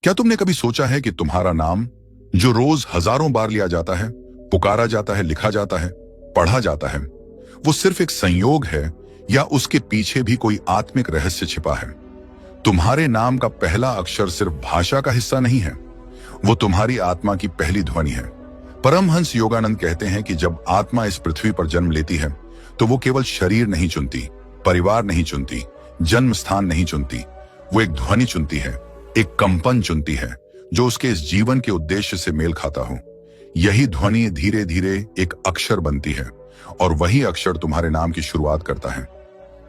क्या तुमने कभी सोचा है कि तुम्हारा नाम, जो रोज हजारों बार लिया जाता है, पुकारा जाता है, लिखा जाता है, पढ़ा जाता है, वो सिर्फ एक संयोग है या उसके पीछे भी कोई आत्मिक रहस्य छिपा है? तुम्हारे नाम का पहला अक्षर सिर्फ भाषा का हिस्सा नहीं है, वो तुम्हारी आत्मा की पहली ध्वनि है। परमहंस योगानंद कहते हैं कि जब आत्मा इस पृथ्वी पर जन्म लेती है तो वो केवल शरीर नहीं चुनती, परिवार नहीं चुनती, जन्म स्थान नहीं चुनती, वो एक ध्वनि चुनती है, एक कंपन चुनती है जो उसके इस जीवन के उद्देश्य से मेल खाता हो। यही ध्वनि धीरे धीरे एक अक्षर बनती है और वही अक्षर तुम्हारे नाम की शुरुआत करता है।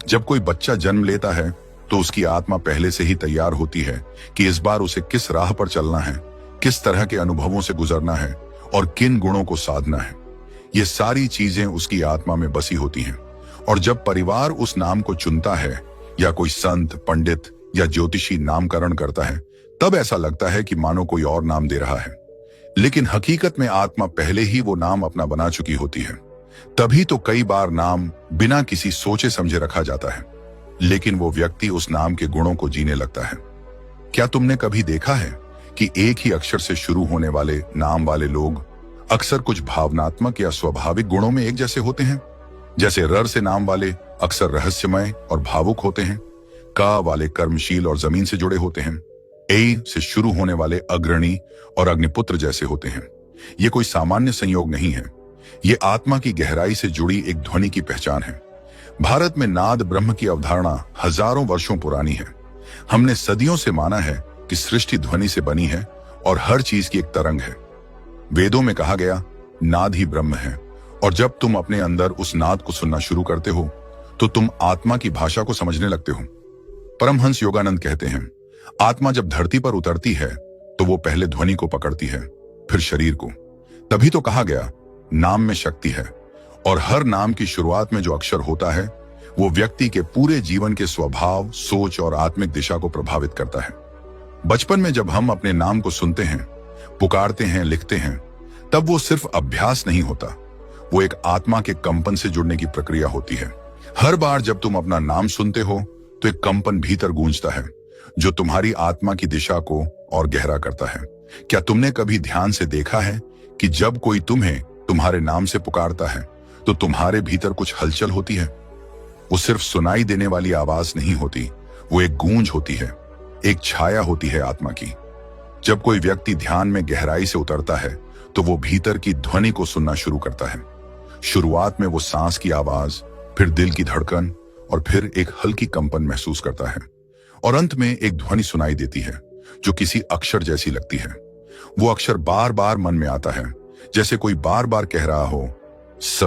जब कोई बच्चा जन्म लेता है तो उसकी आत्मा पहले से ही तैयार होती है कि इस बार उसे किस राह पर चलना है, किस तरह के अनुभवों से गुजरना है और किन गुणों को साधना है। ये सारी चीजें उसकी आत्मा में बसी होती हैं। और जब परिवार उस नाम को चुनता है या कोई संत, पंडित या ज्योतिषी नामकरण करता है, तब ऐसा लगता है कि मानो कोई और नाम दे रहा है, लेकिन हकीकत में आत्मा पहले ही वो नाम अपना बना चुकी होती है। तभी तो कई बार नाम बिना किसी सोचे समझे रखा जाता है, लेकिन वो व्यक्ति उस नाम के गुणों को जीने लगता है। क्या तुमने कभी देखा है कि एक ही अक्षर से शुरू होने वाले नाम वाले लोग अक्सर कुछ भावनात्मक या स्वाभाविक गुणों में एक जैसे होते हैं? जैसे र से नाम वाले अक्सर रहस्यमय और भावुक होते हैं, का वाले कर्मशील और जमीन से जुड़े होते हैं, ए से शुरू होने वाले अग्रणी और अग्निपुत्र जैसे होते हैं। ये कोई सामान्य संयोग नहीं है, ये आत्मा की गहराई से जुड़ी एक ध्वनि की पहचान है। भारत में नाद ब्रह्म की अवधारणा हजारों वर्षों पुरानी है। हमने सदियों से माना है कि सृष्टि ध्वनि से बनी है और हर चीज की एक तरंग है। वेदों में कहा गया, नाद ही ब्रह्म है, और जब तुम अपने अंदर उस नाद को सुनना शुरू करते हो तो तुम आत्मा की भाषा को समझने लगते हो। परमहंस योगानंद कहते हैं, आत्मा जब धरती पर उतरती है तो वो पहले ध्वनि को पकड़ती है, फिर शरीर को। तभी तो कहा गया, नाम में शक्ति है, और हर नाम की शुरुआत में जो अक्षर होता है वो व्यक्ति के पूरे जीवन के स्वभाव, सोच और आत्मिक दिशा को प्रभावित करता है। बचपन में जब हम अपने नाम को सुनते हैं, पुकारते हैं, लिखते हैं, तब वो सिर्फ अभ्यास नहीं होता, वो एक आत्मा के कंपन से जुड़ने की प्रक्रिया होती है। हर बार जब तुम अपना नाम सुनते हो तो एक कंपन भीतर गूंजता है जो तुम्हारी आत्मा की दिशा को और गहरा करता है। क्या तुमने कभी ध्यान से देखा है कि जब कोई तुम्हें तुम्हारे नाम से पुकारता है तो तुम्हारे भीतर कुछ हलचल होती है? वो सिर्फ सुनाई देने वाली आवाज नहीं होती, वो एक गूंज होती है, एक छाया होती है आत्मा की। जब कोई व्यक्ति ध्यान में गहराई से उतरता है तो वो भीतर की ध्वनि को सुनना शुरू करता है। शुरुआत में वो सांस की आवाज, फिर दिल की धड़कन और फिर एक हल्की कंपन महसूस करता है, और अंत में एक ध्वनि सुनाई देती है जो किसी अक्षर जैसी लगती है। वो अक्षर बार बार मन में आता है, जैसे कोई बार बार कह रहा हो, स,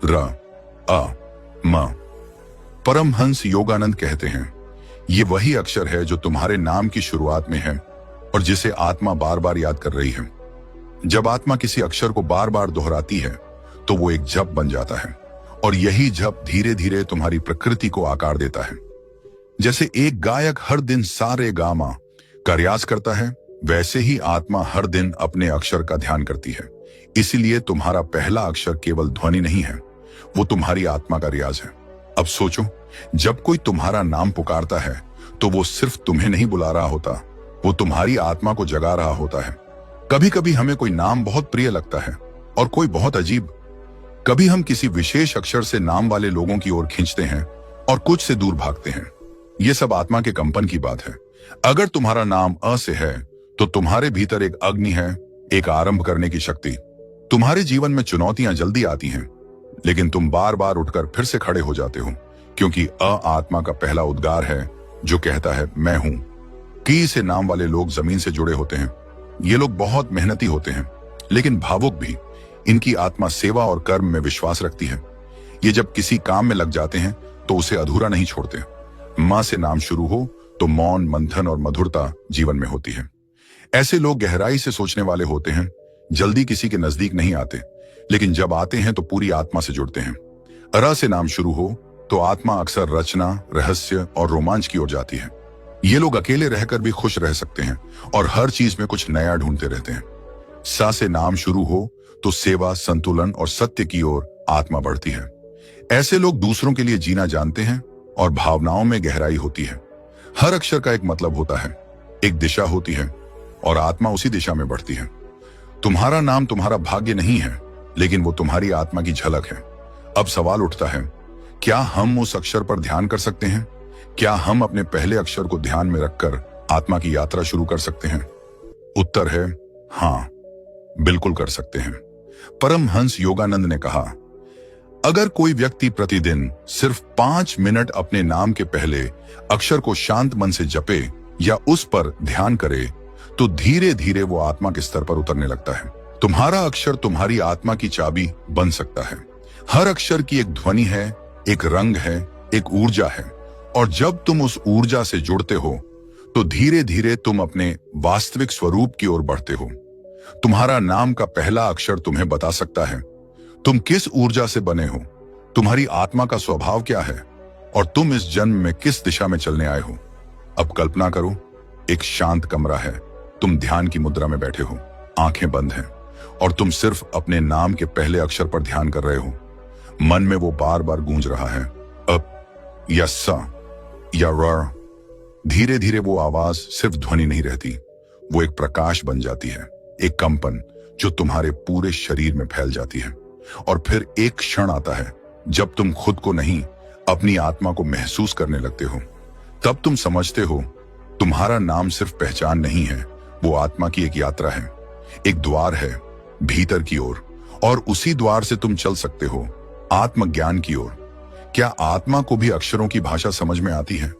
र, अ, म। परमहंस योगानंद कहते हैं, ये वही अक्षर है जो तुम्हारे नाम की शुरुआत में है और जिसे आत्मा बार बार याद कर रही है। जब आत्मा किसी अक्षर को बार बार दोहराती है तो वो एक जप बन जाता है, और यही जप धीरे धीरे तुम्हारी प्रकृति को आकार देता है। जैसे एक गायक हर दिन सा रे गा मा का रियाज करता है, वैसे ही आत्मा हर दिन अपने अक्षर का ध्यान करती है। इसीलिए तुम्हारा पहला अक्षर केवल ध्वनि नहीं है, वो तुम्हारी आत्मा का रियाज है। अब सोचो, जब कोई तुम्हारा नाम पुकारता है तो वो सिर्फ तुम्हें नहीं बुला रहा होता, वो तुम्हारी आत्मा को जगा रहा होता है। कभी कभी हमें कोई नाम बहुत प्रिय लगता है और कोई बहुत अजीब। कभी हम किसी विशेष अक्षर से नाम वाले लोगों की ओर खींचते हैं और कुछ से दूर भागते हैं। ये सब आत्मा के कंपन की बात है। अगर तुम्हारा नाम अ से है तो तुम्हारे भीतर एक अग्नि है, एक आरंभ करने की शक्ति। तुम्हारे जीवन में चुनौतियां जल्दी आती हैं, लेकिन तुम बार बार उठकर फिर से खड़े हो जाते हो, क्योंकि अ आत्मा का पहला उद्गार है जो कहता है, मैं हूं। की से नाम वाले लोग जमीन से जुड़े होते हैं। ये लोग बहुत मेहनती होते हैं, लेकिन भावुक भी। इनकी आत्मा सेवा और कर्म में विश्वास रखती है। ये जब किसी काम में लग जाते हैं तो उसे अधूरा नहीं छोड़ते। मां से नाम शुरू हो तो मौन, मंथन और मधुरता जीवन में होती है। ऐसे लोग गहराई से सोचने वाले होते हैं, जल्दी किसी के नजदीक नहीं आते, लेकिन जब आते हैं तो पूरी आत्मा से जुड़ते हैं। र से नाम शुरू हो तो आत्मा अक्सर रचना, रहस्य और रोमांच की ओर जाती है। ये लोग अकेले रहकर भी खुश रह सकते हैं और हर चीज में कुछ नया ढूंढते रहते हैं। सा से नाम शुरू हो तो सेवा, संतुलन और सत्य की ओर आत्मा बढ़ती है। ऐसे लोग दूसरों के लिए जीना जानते हैं और भावनाओं में गहराई होती है। हर अक्षर का एक मतलब होता है, एक दिशा होती है, और आत्मा उसी दिशा में बढ़ती है। तुम्हारा नाम तुम्हारा भाग्य नहीं है, लेकिन वो तुम्हारी आत्मा की झलक है। अब सवाल उठता है, क्या हम उस अक्षर पर ध्यान कर सकते हैं? क्या हम अपने पहले अक्षर को ध्यान में रखकर आत्मा की यात्रा शुरू कर सकते हैं? उत्तर है हाँ, बिल्कुल कर सकते हैं। परमहंस योगानंद ने कहा, अगर कोई व्यक्ति प्रतिदिन सिर्फ 5 मिनट अपने नाम के पहले अक्षर को शांत मन से जपे या उस पर ध्यान करे, तो धीरे धीरे वो आत्मा के स्तर पर उतरने लगता है। तुम्हारा अक्षर तुम्हारी आत्मा की चाबी बन सकता है। हर अक्षर की एक ध्वनि है, एक रंग है, एक ऊर्जा है, और जब तुम उस ऊर्जा से जुड़ते हो तो धीरे धीरे तुम अपने वास्तविक स्वरूप की ओर बढ़ते हो। तुम्हारा नाम का पहला अक्षर तुम्हें बता सकता है तुम किस ऊर्जा से बने हो, तुम्हारी आत्मा का स्वभाव क्या है, और तुम इस जन्म में किस दिशा में चलने आए हो। अब कल्पना करो, एक शांत कमरा है, तुम ध्यान की मुद्रा में बैठे हो, आंखें बंद हैं, और तुम सिर्फ अपने नाम के पहले अक्षर पर ध्यान कर रहे हो। मन में वो बार बार गूंज रहा है, अप या सा या र। धीरे धीरे वो आवाज सिर्फ ध्वनि नहीं रहती, वो एक प्रकाश बन जाती है, एक कंपन जो तुम्हारे पूरे शरीर में फैल जाती है। और फिर एक क्षण आता है जब तुम खुद को नहीं, अपनी आत्मा को महसूस करने लगते हो। तब तुम समझते हो तुम्हारा नाम सिर्फ पहचान नहीं है, वो आत्मा की एक यात्रा है, एक द्वार है भीतर की ओर, और उसी द्वार से तुम चल सकते हो आत्मज्ञान की ओर। क्या आत्मा को भी अक्षरों की भाषा समझ में आती है?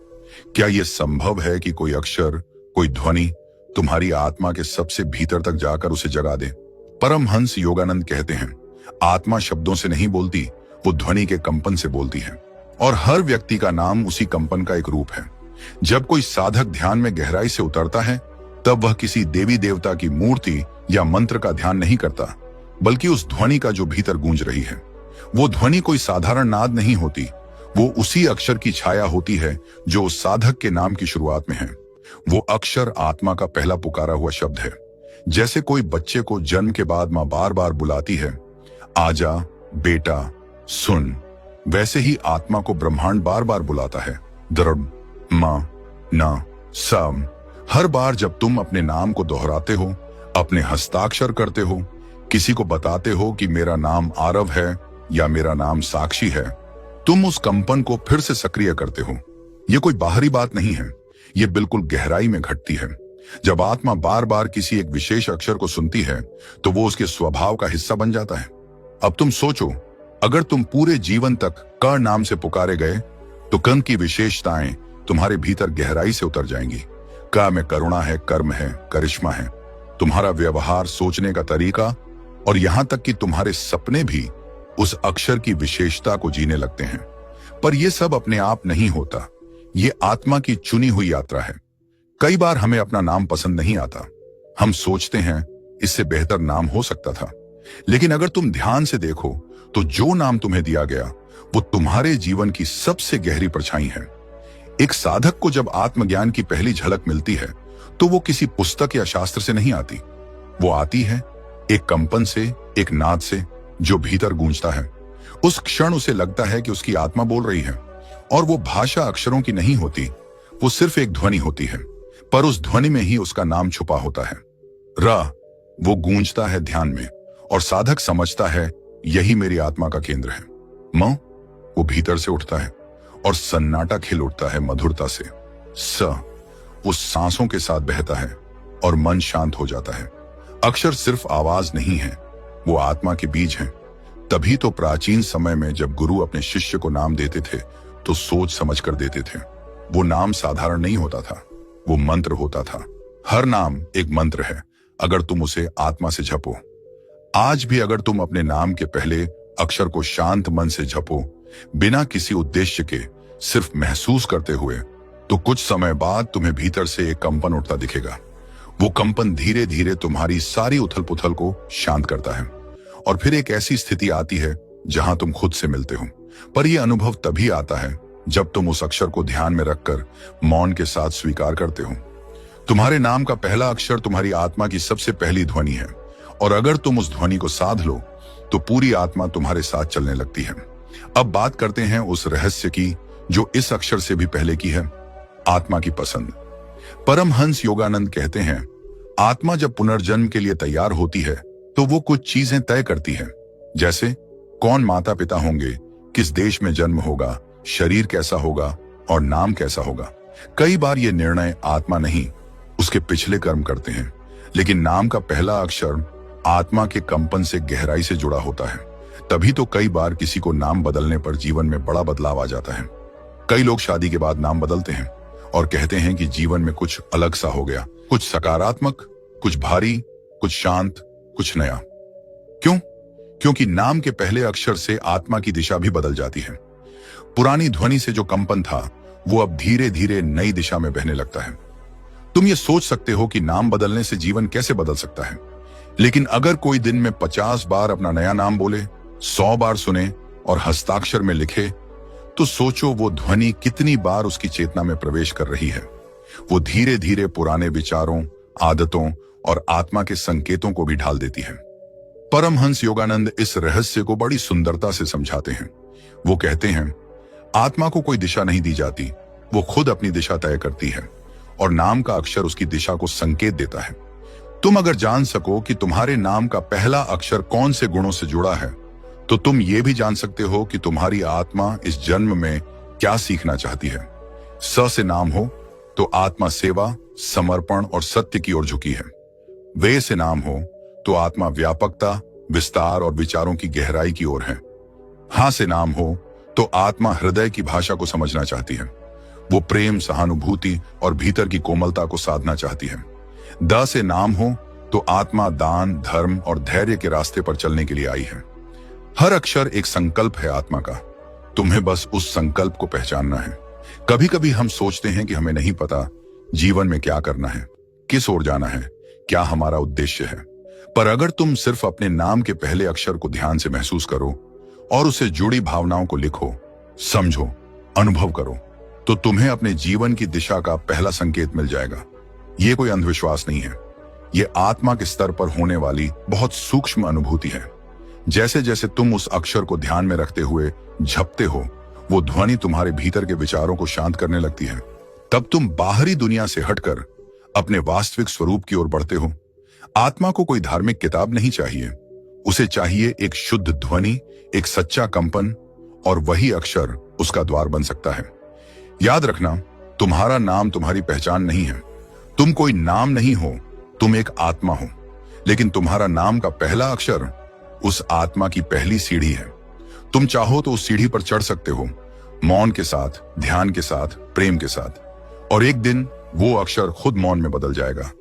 क्या यह संभव है कि कोई अक्षर, कोई ध्वनि तुम्हारी आत्मा के सबसे भीतर तक जाकर उसे जगा दे? परमहंस योगानंद कहते हैं, आत्मा शब्दों से नहीं बोलती, वो ध्वनि के कंपन से बोलती है, और हर व्यक्ति का नाम उसी कंपन का एक रूप है। जब कोई साधक ध्यान में गहराई से उतरता है, तब वह किसी देवी देवता की मूर्ति या मंत्र का ध्यान नहीं करता, बल्कि उस ध्वनि का जो भीतर गूंज रही है। वो ध्वनि कोई साधारण नाद नहीं होती, वो उसी अक्षर की छाया होती है जो उस साधक के नाम की शुरुआत में है। वो अक्षर आत्मा का पहला पुकारा हुआ शब्द है। जैसे कोई बच्चे को जन्म के बाद मां बार बार बुलाती है, आजा बेटा सुन, वैसे ही आत्मा को ब्रह्मांड बार बार बुलाता है, द्रढ़ मां ना सम। हर बार जब तुम अपने नाम को दोहराते हो, अपने हस्ताक्षर करते हो, किसी को बताते हो कि मेरा नाम आरव है या मेरा नाम साक्षी है, तुम उस कंपन को फिर से सक्रिय करते हो। यह कोई बाहरी बात नहीं है, यह बिल्कुल गहराई में घटती है। जब आत्मा बार बार किसी एक विशेष अक्षर को सुनती है, तो वो उसके स्वभाव का हिस्सा बन जाता है। अब तुम सोचो, अगर तुम पूरे जीवन तक क नाम से पुकारे गए, तो क की विशेषताएं तुम्हारे भीतर गहराई से उतर जाएंगी। क में करुणा है, कर्म है, करिश्मा है, तुम्हारा व्यवहार, सोचने का तरीका, और यहां तक कि तुम्हारे सपने भी उस अक्षर की विशेषता को जीने लगते हैं। पर यह सब अपने आप नहीं होता, ये आत्मा की चुनी हुई यात्रा है। कई बार हमें अपना नाम पसंद नहीं आता, हम सोचते हैं इससे बेहतर नाम हो सकता था। लेकिन अगर तुम ध्यान से देखो, तो जो नाम तुम्हें दिया गया वो तुम्हारे जीवन की सबसे गहरी परछाई है। एक साधक को जब आत्मज्ञान की पहली झलक मिलती है, तो वो किसी पुस्तक या शास्त्र से नहीं आती, वो आती है एक कंपन से, एक नाद से जो भीतर गूंजता है। उस क्षण उसे लगता है कि उसकी आत्मा बोल रही है, और वो भाषा अक्षरों की नहीं होती, वो सिर्फ एक ध्वनि होती है, पर उस ध्वनि में ही उसका नाम छुपा होता है। र वो गूंजता है ध्यान में, और साधक समझता है यही मेरी आत्मा का केंद्र है। म वो भीतर से उठता है, और सन्नाटा खिल उठता है मधुरता से। स वो सांसों के साथ बहता है, और मन शांत हो जाता है। अक्षर सिर्फ आवाज नहीं है, वो आत्मा के बीज हैं। तभी तो प्राचीन समय में जब गुरु अपने शिष्य को नाम देते थे, तो सोच समझ कर देते थे। वो नाम साधारण नहीं होता था, वो मंत्र होता था। हर नाम एक मंत्र है, अगर तुम उसे आत्मा से जपो। आज भी अगर तुम अपने नाम के पहले अक्षर को शांत मन से जपो, बिना किसी उद्देश्य के, सिर्फ महसूस करते हुए, तो कुछ समय बाद तुम्हें भीतर से एक कंपन उठता दिखेगा। वो कंपन धीरे धीरे तुम्हारी सारी उथल पुथल को शांत करता है, और फिर एक ऐसी स्थिति आती है जहां तुम खुद से मिलते हो। पर यह अनुभव तभी आता है जब तुम उस अक्षर को ध्यान में रखकर मौन के साथ स्वीकार करते हो। तुम्हारे नाम का पहला अक्षर तुम्हारी आत्मा की सबसे पहली ध्वनि है, और अगर तुम उस ध्वनि को साध लो, तो पूरी आत्मा तुम्हारे साथ चलने लगती है। अब बात करते हैं उस रहस्य की जो इस अक्षर से भी पहले की है, आत्मा की पसंद। परमहंस योगानंद कहते हैं, आत्मा जब पुनर्जन्म के लिए तैयार होती है तो वो कुछ चीजें तय करती है, जैसे कौन माता पिता होंगे, किस देश में जन्म होगा, शरीर कैसा होगा और नाम कैसा होगा। कई बार ये निर्णय आत्मा नहीं, उसके पिछले कर्म करते हैं, लेकिन नाम का पहला अक्षर आत्मा के कंपन से गहराई से जुड़ा होता है। तभी तो कई बार किसी को नाम बदलने पर जीवन में बड़ा बदलाव आ जाता है। कई लोग शादी के बाद नाम बदलते हैं और कहते हैं कि जीवन में कुछ अलग सा हो गया, कुछ सकारात्मक, कुछ भारी, कुछ शांत, कुछ नया। क्यों? क्योंकि नाम के पहले अक्षर से आत्मा की दिशा भी बदल जाती है। पुरानी ध्वनि से जो कंपन था वो अब धीरे धीरे नई दिशा में बहने लगता है। तुम ये सोच सकते हो कि नाम बदलने से जीवन कैसे बदल सकता है, लेकिन अगर कोई दिन में 50 बार अपना नया नाम बोले, 100 बार सुने और हस्ताक्षर में लिखे, तो सोचो वो ध्वनि कितनी बार उसकी चेतना में प्रवेश कर रही है। वो धीरे धीरे पुराने विचारों, आदतों और आत्मा के संकेतों को भी ढाल देती है। परमहंस योगानंद इस रहस्य को बड़ी सुंदरता से समझाते हैं। वो कहते हैं, आत्मा को कोई दिशा नहीं दी जाती, वो खुद अपनी दिशा तय करती है और नाम का अक्षर उसकी दिशा को संकेत देता है। तुम अगर जान सको कि तुम्हारे नाम का पहला अक्षर कौन से गुणों से जुड़ा है, तो तुम ये भी जान सकते हो कि तुम्हारी आत्मा इस जन्म में क्या सीखना चाहती है। स से नाम हो तो आत्मा सेवा, समर्पण और सत्य की ओर झुकी है। वे से नाम हो तो आत्मा व्यापकता, विस्तार और विचारों की गहराई की ओर है। हा से नाम हो तो आत्मा हृदय की भाषा को समझना चाहती है। वो प्रेम, सहानुभूति और भीतर की कोमलता को साधना चाहती है। द से नाम हो तो आत्मा दान, धर्म और धैर्य के रास्ते पर चलने के लिए आई है। हर अक्षर एक संकल्प है आत्मा का। तुम्हें बस उस संकल्प को पहचानना है। कभी कभी हम सोचते हैं कि हमें नहीं पता जीवन में क्या करना है, किस ओर जाना है, क्या हमारा उद्देश्य है। पर अगर तुम सिर्फ अपने नाम के पहले अक्षर को ध्यान से महसूस करो और उससे जुड़ी भावनाओं को लिखो, समझो, अनुभव करो, तो तुम्हें अपने जीवन की दिशा का पहला संकेत मिल जाएगा। ये कोई अंधविश्वास नहीं है, ये आत्मा के स्तर पर होने वाली बहुत सूक्ष्म अनुभूति है। जैसे जैसे तुम उस अक्षर को ध्यान में रखते हुए झपते हो, वो ध्वनि तुम्हारे भीतर के विचारों को शांत करने लगती है। तब तुम बाहरी दुनिया से हटकर अपने वास्तविक स्वरूप की ओर बढ़ते हो। आत्मा को कोई धार्मिक किताब नहीं चाहिए, उसे चाहिए एक शुद्ध ध्वनि, एक सच्चा कंपन, और वही अक्षर उसका द्वार बन सकता है। याद रखना, तुम्हारा नाम तुम्हारी पहचान नहीं है। तुम कोई नाम नहीं हो, तुम एक आत्मा हो। लेकिन तुम्हारा नाम का पहला अक्षर उस आत्मा की पहली सीढ़ी है। तुम चाहो तो उस सीढ़ी पर चढ़ सकते हो, मौन के साथ, ध्यान के साथ, प्रेम के साथ। और एक दिन वो अक्षर खुद मौन में बदल जाएगा।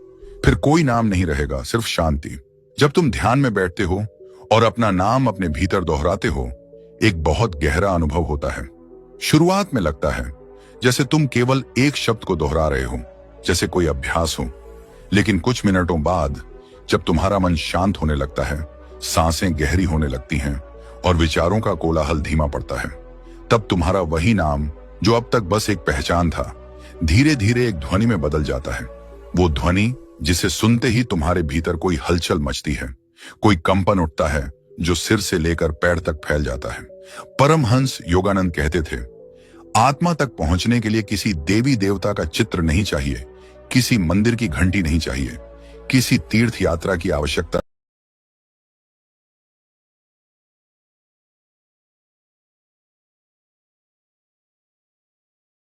फिर कोई नाम नहीं रहेगा, सिर्फ शांति। जब तुम ध्यान में बैठते हो और अपना नाम अपने भीतर दोहराते हो, एक बहुत गहरा अनुभव होता है। शुरुआत में लगता है जैसे तुम केवल एक शब्द को दोहरा रहे हो, जैसे कोई अभ्यास हो। लेकिन कुछ मिनटों बाद जब तुम्हारा मन शांत होने लगता है, सांसें गहरी होने लगती हैं और विचारों का कोलाहल धीमा पड़ता है, तब तुम्हारा वही नाम जो अब तक बस एक पहचान था, धीरे धीरे एक ध्वनि में बदल जाता है। वो ध्वनि जिसे सुनते ही तुम्हारे भीतर कोई हलचल मचती है, कोई कंपन उठता है जो सिर से लेकर पैर तक फैल जाता है। परमहंस योगानंद कहते थे, आत्मा तक पहुंचने के लिए किसी देवी देवता का चित्र नहीं चाहिए, किसी मंदिर की घंटी नहीं चाहिए, किसी तीर्थ यात्रा की आवश्यकता